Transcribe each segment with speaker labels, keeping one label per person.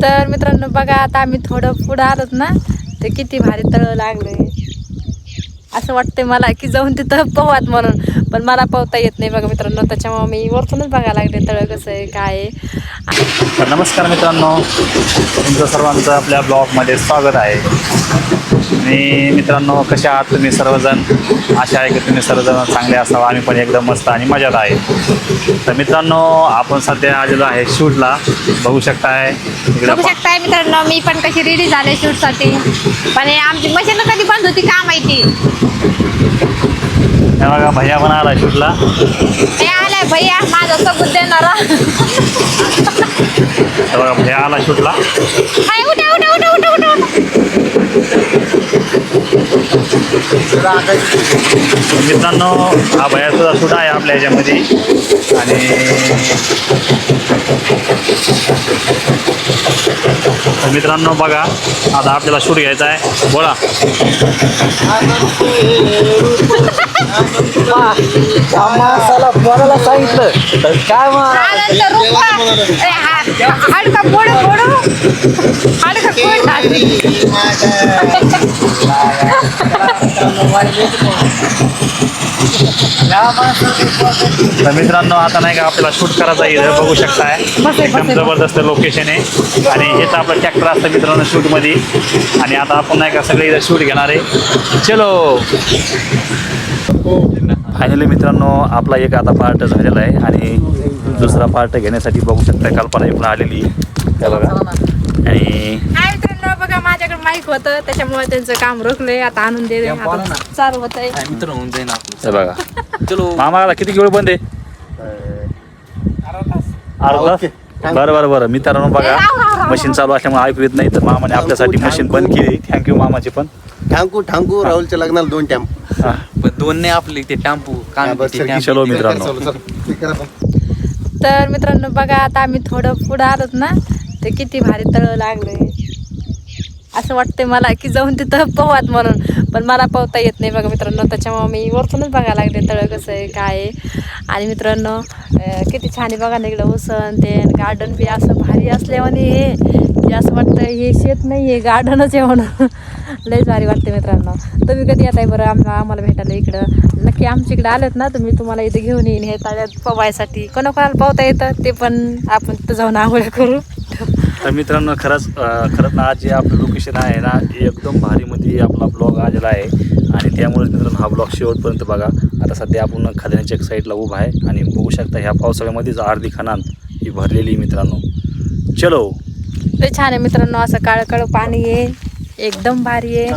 Speaker 1: तर मित्रांनो बघा, आता आम्ही थोडं पुढं आलोत ना, ते किती भारी तळ लागलंय. असं वाटतंय मला की जाऊन तिथं पोहात म्हणून, पण मला पोहता येत नाही बघा मित्रांनो. त्याच्यामुळे मी वरतूनच बघायला लागले तळ कसं आहे काय आहे.
Speaker 2: तर नमस्कार मित्रांनो, तुमचं सर्वांचं आपल्या ब्लॉगमध्ये स्वागत आहे. आणि मित्रांनो, कसे आहात तुम्ही सर्वजण? आशा आहे की तुम्ही सर्वजण चांगले असावं. आम्ही पण एकदम मस्त आणि मजेत आहे. तर मित्रांनो, आपण सध्या आलेलो आहे शूटला. बघू शकताय इकडे.
Speaker 1: बघू शकताय मित्रांनो, मी पण कशी रेडी झाले शूटसाठी. पण आमची मशीन कधी बंद होती का माहिती.
Speaker 2: हे बघा, भैया पण आला शूटला.
Speaker 1: आलाय भैया माझा सबूत देणारा.
Speaker 2: हे बघा, भैया आला शूटला.
Speaker 1: हाय, उठा उठा उठा उठा उठा
Speaker 2: मित्रांनो, हा भैयाचा शूट आहे आपल्या ह्याच्यामध्ये. आणि तर मित्रांनो बघा, आता आपल्याला शूट घ्यायचा आहे. बोला.
Speaker 3: बोलायला सांगितलं तर काय
Speaker 1: हाडका फोडू फोडू हाडका फोड.
Speaker 2: तर मित्रांनो, आता नाही का आपल्याला शूट करायचं आहे. इथं बघू शकताय एकदम जबरदस्त लोकेशन आहे. आणि हेच आपलं ट्रॅक्टर असतं मित्रांनो शूटमध्ये. आणि आता आपण नाही का सगळे इथं शूट घेणार आहे. चलो. फायनली मित्रांनो, आपला एक आता पार्ट झालेला आहे आणि दुसरा पार्ट घेण्यासाठी बघू शकता कल्पना इकडून आलेली आहे बघा. आणि
Speaker 1: मित्रांनो बघा, माझ्याकडे माईक होतं त्याच्यामुळे त्यांचं काम रोखलंय. आता आणून दे चालू होत आहे.
Speaker 2: हे बघा, चलो. मामाला किती वेळ बंद आहे? अर्धा तास. बरं मित्रांनो बघा, मशीन चालू असल्यामुळे ऐकू येत नाही. तर मामाने आपल्यासाठी मशीन बंद केली. थँक्यू मामाचे पण.
Speaker 3: ठांकू राहुलच्या लग्नाला 2 टॅम्पो.
Speaker 4: पण 2 नाही आपले ते टेम्पो.
Speaker 2: चलो मित्रांनो.
Speaker 1: तर मित्रांनो बघा, आता आम्ही थोडं पुढं आलोत ना, ते किती भारी तळ लागलंय. असं वाटतंय मला की जाऊन तिथं पोहात म्हणून, पण मला पोहता येत नाही बघा मित्रांनो. त्याच्यामुळे मी वरतूनच बघायला लागले तळ कसं आहे काय आहे. आणि मित्रांनो किती छान आहे बघा ना, इकडं उसन ते गार्डन बी असं भारी असल्यावाने हे की असं वाटतं हे शेत नाही आहे, गार्डनच आहे म्हणून. लयच भारी वाटते मित्रांनो. तुम्ही कधी येताय बरं आम्हाला भेटायला इकडं? नक्की आमच्या इकडे आलेत ना तुम्ही, तुम्हाला इथं घेऊन येईन हे तळ्यात पोहायसाठी. कोणाकोणाला पोहता येतं ते पण आपण तिथं जाऊन आंघोळ करू.
Speaker 2: तर मित्रांनो, खरंच ना आज जे आपलं लोकेशन आहे ना, एकदम भारीमध्ये आपला ब्लॉग आलेला आहे. आणि त्यामुळे मित्रांनो हा ब्लॉग शेवटपर्यंत बघा. आता सध्या आपण खाल्याच्या एक साईडला उभा आहे आणि बघू शकता ह्या पावसाळ्यामध्येच अर्धी खणान ही भरलेली मित्रांनो. चलो.
Speaker 1: लय छान आहे मित्रांनो, असं काळं पाणी आहे, एकदम भारी आहे.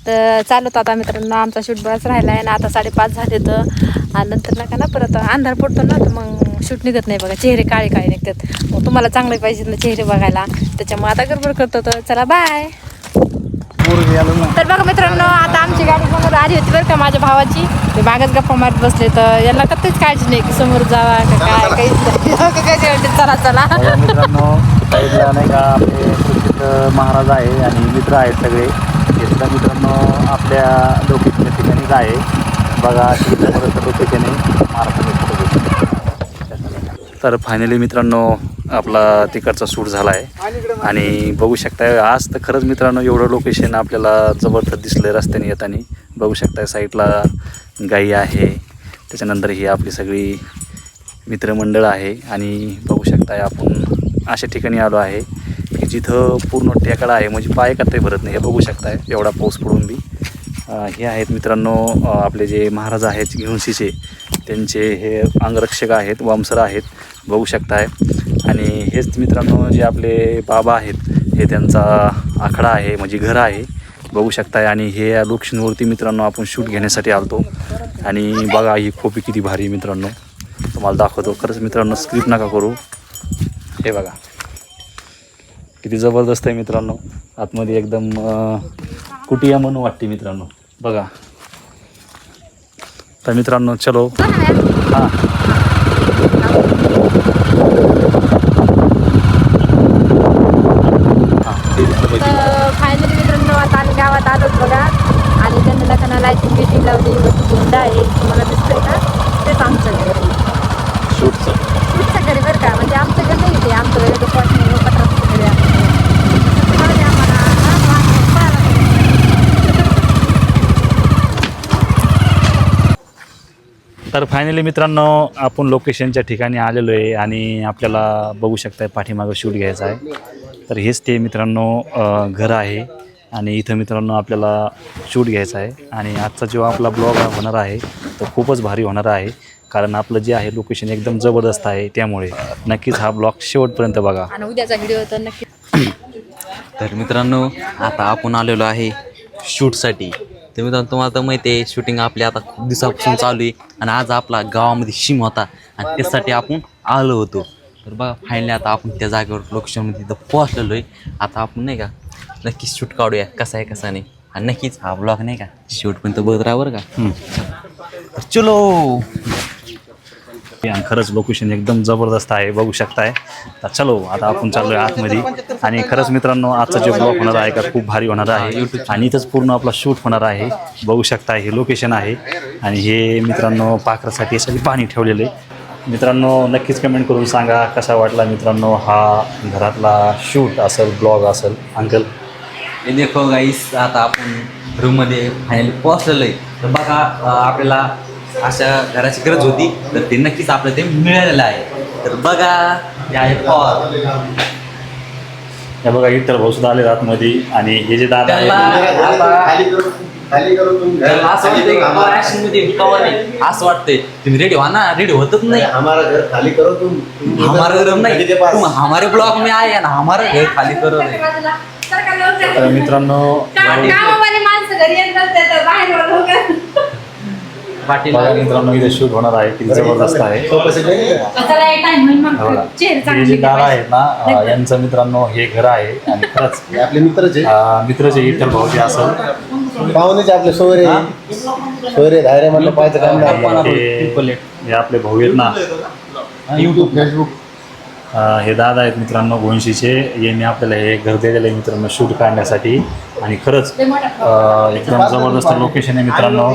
Speaker 1: तर चालत आता मित्रांनो, आमचा शूट बस राहिला आहे ना. आता 5:30 झाले तर. आणि नंतर नका ना परत अंधार पडतो ना, तर मग शूट निघत नाही बघा. चेहरे काळे निघतात. मग तुम्हाला चांगले पाहिजे ना चेहरे बघायला, त्याच्यामुळे आता गडबड करतो. तर चला बाय. तर बघा मित्रांनो, आता आमची गाडी समोर आली होती बरं का माझ्या भावाची. ते मागच गप्पा मारत बसले. तर याला कधीच काळजी नाही की समोर जावा का काय काही. चला चला
Speaker 2: मित्रांनो, साईडला नाही का आपले महाराज आहे आणि मित्र आहेत सगळे. हे सुद्धा मित्रांनो आपल्या लोकेशन ठिकाणीच आहे बघा. लोकेशन आहे महाराष्ट्र. तर फायनली मित्रांनो आपला तिकडचा शूट झाला आहे. आणि बघू शकताय आज तर खरंच मित्रांनो एवढं लोकेशन आपल्याला जबरदस्त दिसलं रस्त्याने येताना. बघू शकताय साईडला गाई आहे, त्याच्यानंतर ही आपली सगळी मित्रमंडळ आहे. आणि बघू शकताय आपण अशा ठिकाणी आलो आहे की जिथं पूर्ण टेकडा आहे, म्हणजे पाय करता भरत नाही. हे बघू शकताय एवढा पाऊस पडून बी. हे आहेत मित्रांनो आपले जे महाराज आहेत घेऊनशीचे, त्यांचे हे अंगरक्षक आहेत, वामसर आहेत बघू शकताय. आणि हेच मित्रांनो जे आपले बाबा आहेत, हे त्यांचा आखडा आहे, म्हणजे घर आहे बघू शकताय. आणि हे या लोकेशनवरती मित्रांनो आपण शूट घेण्यासाठी आलतो. आणि बघा ही खोपी किती भारी मित्रांनो, तुम्हाला दाखवतो. खरंच मित्रांनो स्क्रिप्ट नका करू. हे बघा किती जबरदस्त आहे मित्रांनो. आतमध्ये एकदम कुटिया म्हणून वाटते मित्रांनो बघा. तर मित्रांनो चलो. हां
Speaker 1: फायनली मित्रांनो आता आम्ही गावात आलोच बघा. आणि त्यांना लोकांना लाईटिंग बिटिंग लावली, झेंडा आहे तुम्हाला दिसतंय का, तेच आमचं घर.
Speaker 2: शूटचं
Speaker 1: घर बरं का, म्हणजे आमचं घर नाही ते, आमचं घर
Speaker 2: तर फायनली मित्रांनो आपण लोकेशनच्या ठिकाणी आलेलो आहे आणि आपल्याला बघू शकताय पाठीमागं शूट घ्यायचं आहे. तर हेच ते मित्रांनो घर आहे आणि इथं मित्रांनो आपल्याला शूट घ्यायचं आहे. आणि आजचा जो आपला ब्लॉग होणार आहे तो खूपच भारी होणार आहे, कारण आपलं जे आहे लोकेशन एकदम जबरदस्त आहे. त्यामुळे नक्कीच हा ब्लॉग शेवटपर्यंत बघा.
Speaker 1: आणि उद्याचा व्हिडिओ तर नक्की.
Speaker 4: तर मित्रांनो आता आपण आलेलो आहे शूटसाठी. तर मित्रांनो तुम्हाला तर माहिती आहे शूटिंग आपली आता खूप दिवसापासून चालू आहे आणि आज आपला गावामध्ये शिम होता आणि त्यासाठी आपण आलो होतो. तर बघा फायनली आता आपण त्या जागेवर लोकेशनमध्ये तिथं पोहोचलेलो आहे. आता आपण नाही का नक्कीच शूट काढूया कसा आहे कसा नाही, आणि नक्कीच हा ब्लॉग नाही का शेवटपर्यंत बघत राहा बरं का. तर चलो.
Speaker 2: आणि खरंच लोकेशन एकदम जबरदस्त आहे, बघू शकताय. तर चलो आता आपण चाललो आहे आतमध्ये. आणि खरंच मित्रांनो आजचा जो ब्लॉग होणार आहे का खूप भारी होणार आहे आणि इथंच पूर्ण आपला शूट होणार आहे. बघू शकताय हे लोकेशन आहे आणि हे मित्रांनो पाखरासाठी सगळी पाणी ठेवलेलं आहे. मित्रांनो नक्कीच कमेंट करून सांगा कसा वाटला मित्रांनो हा घरातला शूट असेल ब्लॉग असेल. अंकल
Speaker 4: हे देखो गाईस आता आपण रूममध्ये फायनली पोहोचलेलो आहे. तर बघा आपल्याला अशा घराची गरज होती तर ते नक्कीच आपलं ते मिळालेलं आहे. तर बघा हे आहे हॉल.
Speaker 2: हे बघा इतर भाऊ सुद्धा आले आतमध्ये आणि हे जे दादा
Speaker 4: त्याला
Speaker 2: आहे
Speaker 4: आता त्याला असं वाटतंय की मला action मध्ये कवा नाही असं वाटतंय. तुम्ही रेडी व्हा ना, रेडी होतच नाही.
Speaker 3: हमारा घर खाली करो तुम
Speaker 4: हमारा घर नाही, तुम हमारे ब्लॉक में आए ना हमारा घर खाली करो नाही.
Speaker 2: तर मित्रांनो
Speaker 1: माणसं घरी येतात बाहेर
Speaker 4: पाटील
Speaker 2: बघा मित्रांनो इथे शूट होणार आहे, किती जबरदस्त आहे. बघा हे जे दादा आहेत ना यांचं मित्रांनो हे घर आहे आणि खरंच
Speaker 3: आपले मित्रच
Speaker 2: मित्रचे विठ्ठल भाऊजी असेल
Speaker 3: पाहुणेचे आपले सोयरे धायरे म्हणलं पाहायचं काम नाही आपल्याला.
Speaker 2: हे आपले भाऊ आहेत ना
Speaker 3: युट्यूब फेसबुक
Speaker 2: हे दादा आहेत मित्रांनो गोंशीचे. यांनी आपल्याला हे घर दिलेलं आहे मित्रांनो शूट काढण्यासाठी आणि खरंच एकदम जबरदस्त लोकेशन आहे मित्रांनो.